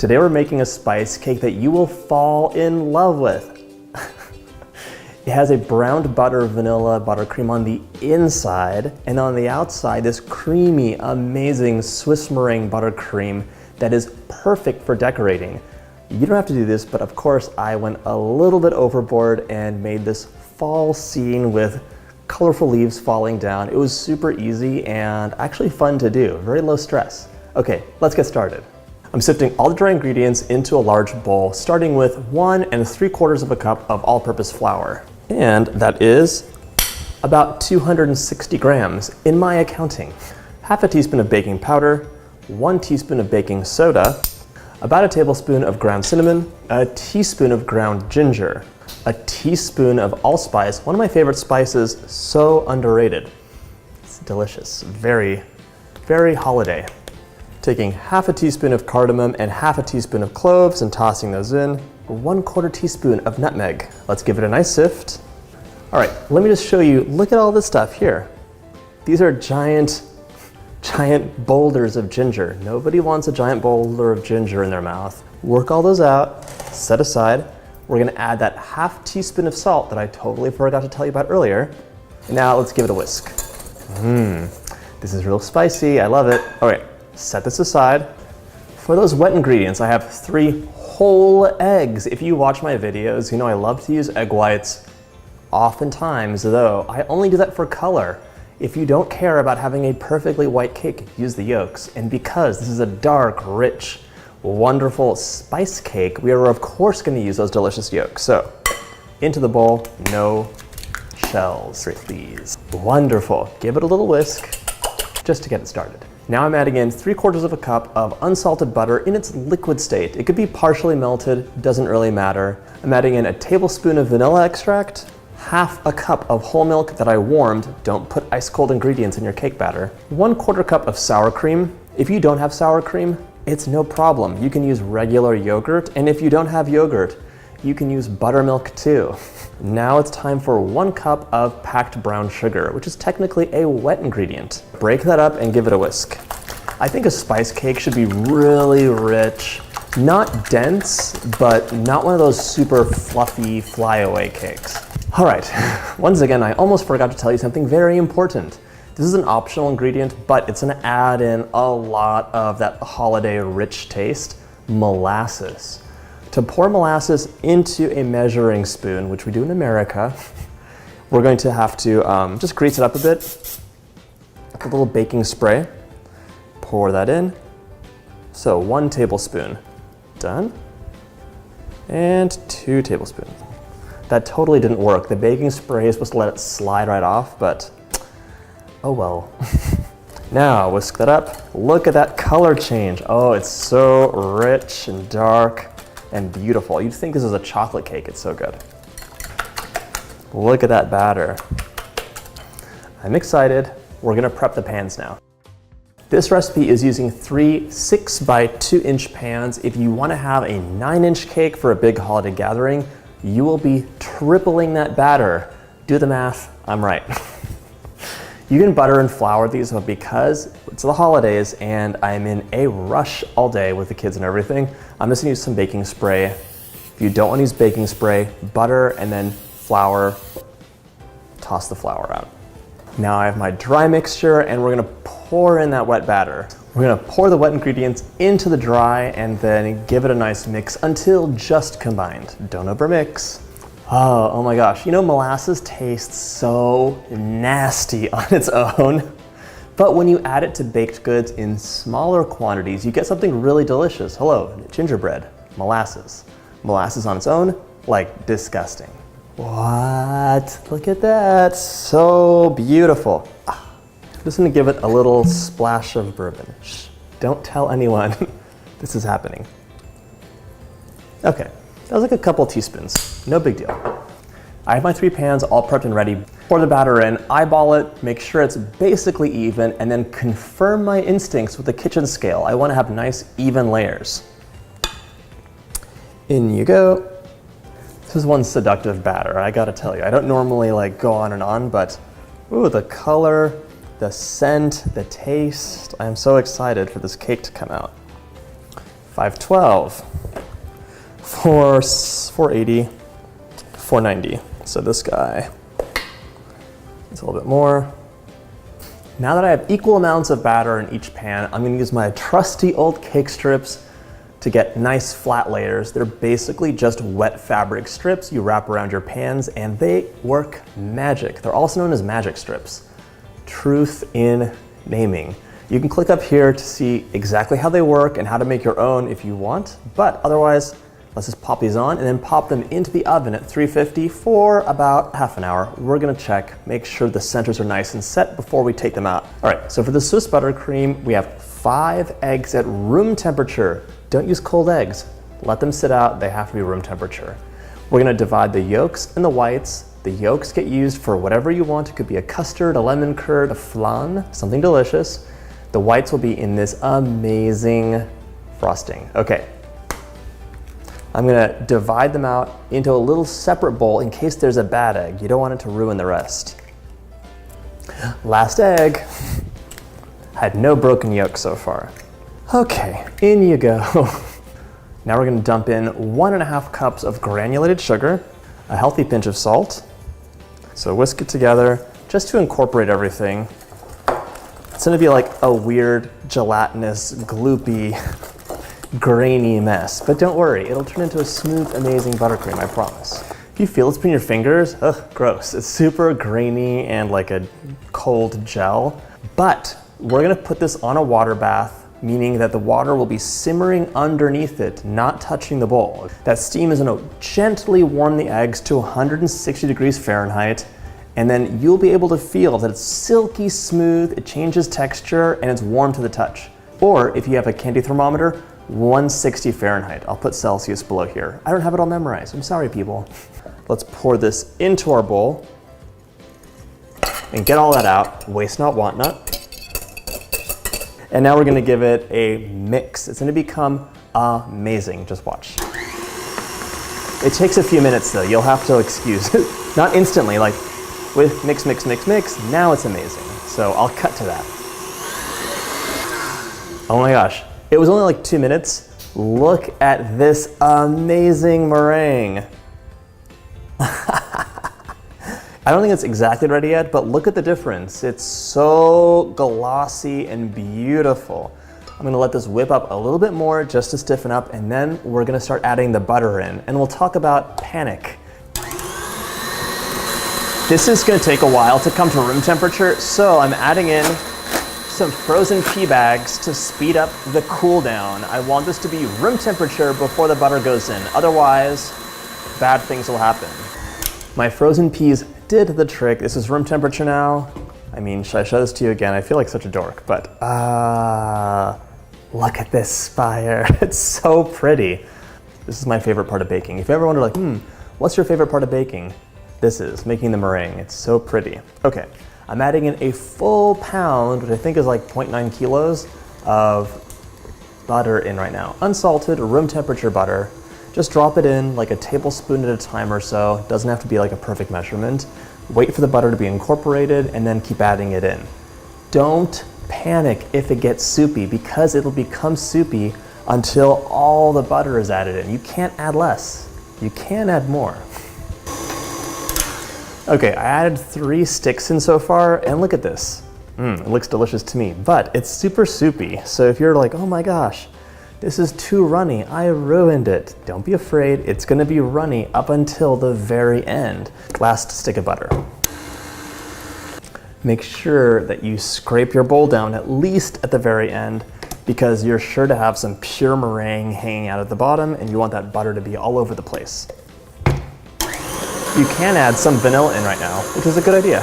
Today we're making a spice cake that you will fall in love with. It has a browned butter vanilla buttercream on the inside, and on the outside this creamy, amazing Swiss meringue buttercream that is perfect for decorating. You don't have to do this, but of course I went a little bit overboard and made this fall scene with colorful leaves falling down. It was super easy and actually fun to do, very low stress. Okay, let's get started. I'm sifting all the dry ingredients into a large bowl, starting with 1 3/4 cup of all-purpose flour. And that is about 260 grams in my accounting. Half a teaspoon of baking powder, 1 teaspoon of baking soda, about a tablespoon of ground cinnamon, a teaspoon of ground ginger, a teaspoon of allspice, one of my favorite spices, so underrated. It's delicious, very, very holiday. Taking half a teaspoon of cardamom and half a teaspoon of cloves and tossing those in. 1/4 teaspoon of nutmeg. Let's give it a nice sift. All right, let me just show you, look at all this stuff here. These are giant boulders of ginger. Nobody wants a giant boulder of ginger in their mouth. Work all those out, set aside. We're gonna add that half teaspoon of salt that I totally forgot to tell you about earlier. Now let's give it a whisk. This is real spicy, I love it. All right, set this aside. For those wet ingredients, I have 3 whole eggs. If you watch my videos, you know I love to use egg whites. Oftentimes, though, I only do that for color. If you don't care about having a perfectly white cake, use the yolks. And because this is a dark, rich, wonderful spice cake, we are of course going to use those delicious yolks. So, into the bowl, no shells, please. Wonderful. Give it a little whisk just to get it started. Now I'm adding in 3/4 cup of unsalted butter in its liquid state. It could be partially melted, doesn't really matter. I'm adding in a tablespoon of vanilla extract, half a cup of whole milk that I warmed. Don't put ice cold ingredients in your cake batter. 1/4 cup of sour cream. If you don't have sour cream, it's no problem. You can use regular yogurt, and if you don't have yogurt, you can use buttermilk too. Now it's time for 1 cup of packed brown sugar, which is technically a wet ingredient. Break that up and give it a whisk. I think a spice cake should be really rich, not dense, but not one of those super fluffy flyaway cakes. All right, once again, I almost forgot to tell you something very important. This is an optional ingredient, but it's gonna add in a lot of that holiday rich taste, molasses. To pour molasses into a measuring spoon, which we do in America, we're going to have to just grease it up a bit. A little baking spray, pour that in. So 1 tablespoon, done. And 2 tablespoons. That totally didn't work. The baking spray is supposed to let it slide right off, but oh well. Now whisk that up. Look at that color change. Oh, it's so rich and dark and beautiful. You'd think this is a chocolate cake, it's so good. Look at that batter. I'm excited. We're gonna prep the pans now. This recipe is using 3 6 by 2 inch pans. If you wanna have a 9-inch cake for a big holiday gathering, you will be tripling that batter. Do the math, I'm right. You can butter and flour these, but because it's the holidays and I'm in a rush all day with the kids and everything, I'm just gonna use some baking spray. If you don't wanna use baking spray, butter and then flour, toss the flour out. Now I have my dry mixture and we're gonna pour in that wet batter. We're gonna pour the wet ingredients into the dry and then give it a nice mix until just combined. Don't overmix. Oh my gosh, you know molasses tastes so nasty on its own, but when you add it to baked goods in smaller quantities, you get something really delicious. Hello, gingerbread, molasses. Molasses on its own, like disgusting. What? Look at that, so beautiful. I'm just gonna give it a little splash of bourbon. Shh, don't tell anyone this is happening. Okay. That was like a couple teaspoons, no big deal. I have my 3 pans all prepped and ready. Pour the batter in, eyeball it, make sure it's basically even, and then confirm my instincts with the kitchen scale. I wanna have nice, even layers. In you go. This is one seductive batter, I gotta tell you. I don't normally like go on and on, but ooh, the color, the scent, the taste. I'm so excited for this cake to come out. 512, 480, 490. So this guy, it's a little bit more. Now that I have equal amounts of batter in each pan, I'm gonna use my trusty old cake strips to get nice flat layers. They're basically just wet fabric strips you wrap around your pans, and they work magic. They're also known as magic strips. Truth in naming. You can click up here to see exactly how they work and how to make your own if you want, but otherwise, let's just pop these on and then pop them into the oven at 350 for about half an hour. We're gonna check, make sure the centers are nice and set before we take them out. All right, so for the Swiss buttercream, we have 5 eggs at room temperature. Don't use cold eggs. Let them sit out, they have to be room temperature. We're gonna divide the yolks and the whites. The yolks get used for whatever you want. It could be a custard, a lemon curd, a flan, something delicious. The whites will be in this amazing frosting. Okay. I'm gonna divide them out into a little separate bowl in case there's a bad egg. You don't want it to ruin the rest. Last egg. Had no broken yolk so far. Okay, in you go. Now we're gonna dump in 1.5 cups of granulated sugar, a healthy pinch of salt. So whisk it together just to incorporate everything. It's gonna be like a weird, gelatinous, gloopy, grainy mess, but don't worry, it'll turn into a smooth, amazing buttercream, I promise. If you feel it between your fingers, ugh, gross. It's super grainy and like a cold gel, but we're gonna put this on a water bath, meaning that the water will be simmering underneath it, not touching the bowl. That steam is gonna gently warm the eggs to 160 degrees Fahrenheit, and then you'll be able to feel that it's silky smooth, it changes texture, and it's warm to the touch. Or if you have a candy thermometer, 160 Fahrenheit. I'll put Celsius below here. I don't have it all memorized. I'm sorry, people. Let's pour this into our bowl and get all that out. Waste not, want not. And now we're gonna give it a mix. It's gonna become amazing. Just watch. It takes a few minutes though. You'll have to excuse it. Not instantly, like with mix, mix, mix, mix. Now it's amazing. So I'll cut to that. Oh my gosh. It was only like 2 minutes. Look at this amazing meringue. I don't think it's exactly ready yet, but look at the difference. It's so glossy and beautiful. I'm gonna let this whip up a little bit more just to stiffen up, and then we're gonna start adding the butter in, and we'll talk about panic. This is gonna take a while to come to room temperature, so I'm adding in some frozen pea bags to speed up the cool down. I want this to be room temperature before the butter goes in. Otherwise, bad things will happen. My frozen peas did the trick. This is room temperature now. I mean, should I show this to you again? I feel like such a dork, but look at this spire. It's so pretty. This is my favorite part of baking. If you ever wonder like, what's your favorite part of baking? This is making the meringue. It's so pretty. Okay. I'm adding in a full pound, which I think is like 0.9 kilos of butter in right now. Unsalted, room temperature butter. Just drop it in like a tablespoon at a time or so. It doesn't have to be like a perfect measurement. Wait for the butter to be incorporated and then keep adding it in. Don't panic if it gets soupy, because it'll become soupy until all the butter is added in. You can't add less. You can add more. Okay, I added 3 sticks in so far, and look at this. It looks delicious to me, but it's super soupy. So if you're like, oh my gosh, this is too runny, I ruined it. Don't be afraid, it's gonna be runny up until the very end. Last stick of butter. Make sure that you scrape your bowl down at least at the very end, because you're sure to have some pure meringue hanging out at the bottom, and you want that butter to be all over the place. You can add some vanilla in right now, which is a good idea.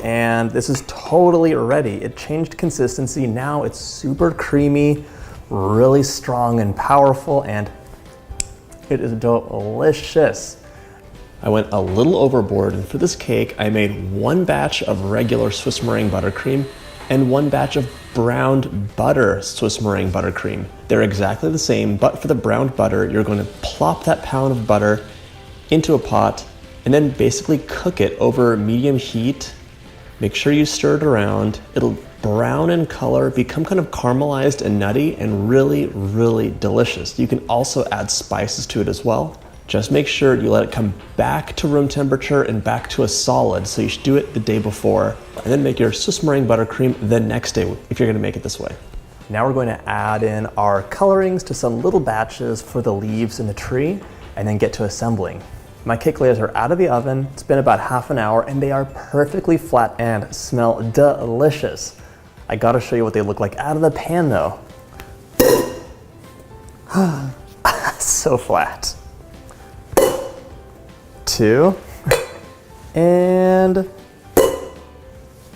And this is totally ready. It changed consistency. Now it's super creamy, really strong and powerful, and it is delicious. I went a little overboard, and for this cake, I made 1 batch of regular Swiss meringue buttercream and 1 batch of browned butter Swiss meringue buttercream. They're exactly the same, but for the browned butter, you're going to plop that pound of butter into a pot and then basically cook it over medium heat. Make sure you stir it around. It'll brown in color, become kind of caramelized and nutty and really, really delicious. You can also add spices to it as well. Just make sure you let it come back to room temperature and back to a solid. So you should do it the day before and then make your Swiss meringue buttercream the next day if you're gonna make it this way. Now we're going to add in our colorings to some little batches for the leaves in the tree and then get to assembling. My cake layers are out of the oven. It's been about half an hour and they are perfectly flat and smell delicious. I gotta show you what they look like out of the pan though. So flat. 2 and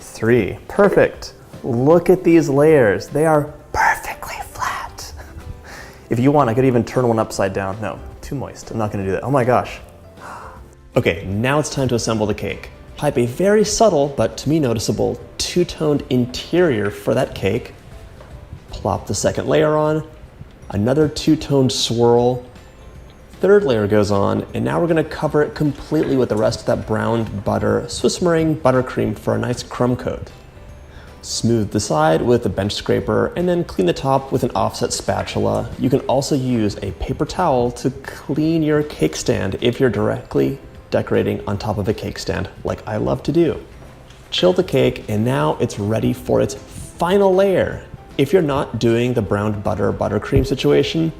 3. Perfect. Look at these layers. They are perfectly flat. If you want, I could even turn one upside down. No, too moist. I'm not gonna do that. Oh my gosh. Okay, now it's time to assemble the cake. Pipe a very subtle, but to me noticeable, two-toned interior for that cake. Plop the second layer on, another two-toned swirl. Third layer goes on, and now we're gonna cover it completely with the rest of that browned butter Swiss meringue buttercream for a nice crumb coat. Smooth the side with a bench scraper, and then clean the top with an offset spatula. You can also use a paper towel to clean your cake stand if you're directly decorating on top of a cake stand, like I love to do. Chill the cake, and now it's ready for its final layer. If you're not doing the browned butter buttercream situation,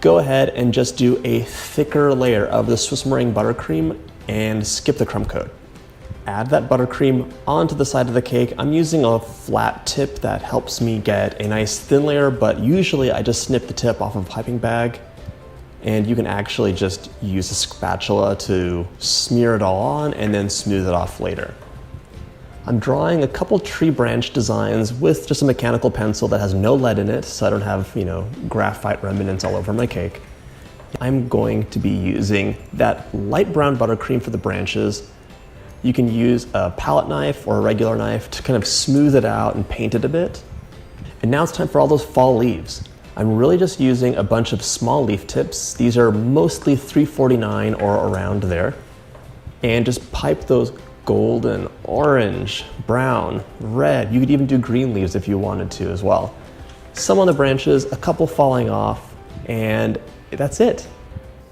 go ahead and just do a thicker layer of the Swiss meringue buttercream and skip the crumb coat. Add that buttercream onto the side of the cake. I'm using a flat tip that helps me get a nice thin layer, but usually I just snip the tip off of a piping bag, and you can actually just use a spatula to smear it all on and then smooth it off later. I'm drawing a couple tree branch designs with just a mechanical pencil that has no lead in it, so I don't have, graphite remnants all over my cake. I'm going to be using that light brown buttercream for the branches. You can use a palette knife or a regular knife to kind of smooth it out and paint it a bit. And now it's time for all those fall leaves. I'm really just using a bunch of small leaf tips. These are mostly 349 or around there. And just pipe those golden, orange, brown, red. You could even do green leaves if you wanted to as well. Some on the branches, a couple falling off, and that's it.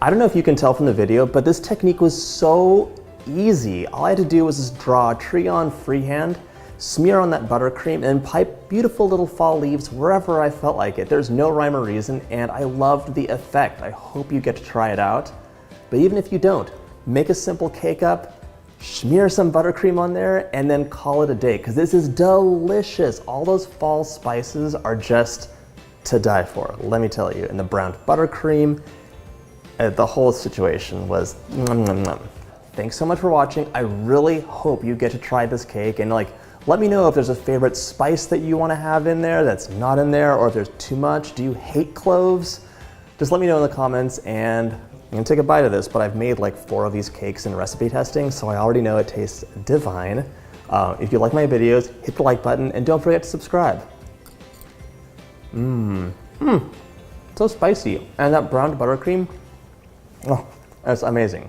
I don't know if you can tell from the video, but this technique was so easy. All I had to do was just draw a tree on freehand, smear on that buttercream, and pipe beautiful little fall leaves wherever I felt like it. There's no rhyme or reason, and I loved the effect. I hope you get to try it out. But even if you don't, make a simple cake up, smear some buttercream on there, and then call it a day, because this is delicious. All those fall spices are just to die for, let me tell you. And the browned buttercream, the whole situation was nom, nom, nom. Thanks so much for watching. I really hope you get to try this cake, and let me know if there's a favorite spice that you want to have in there that's not in there, or if there's too much. Do you hate cloves? Just let me know in the comments, and I'm gonna take a bite of this, but I've made like 4 of these cakes in recipe testing, so I already know it tastes divine. If you like my videos, hit the like button, and don't forget to subscribe. So spicy. And that browned buttercream, oh, that's amazing.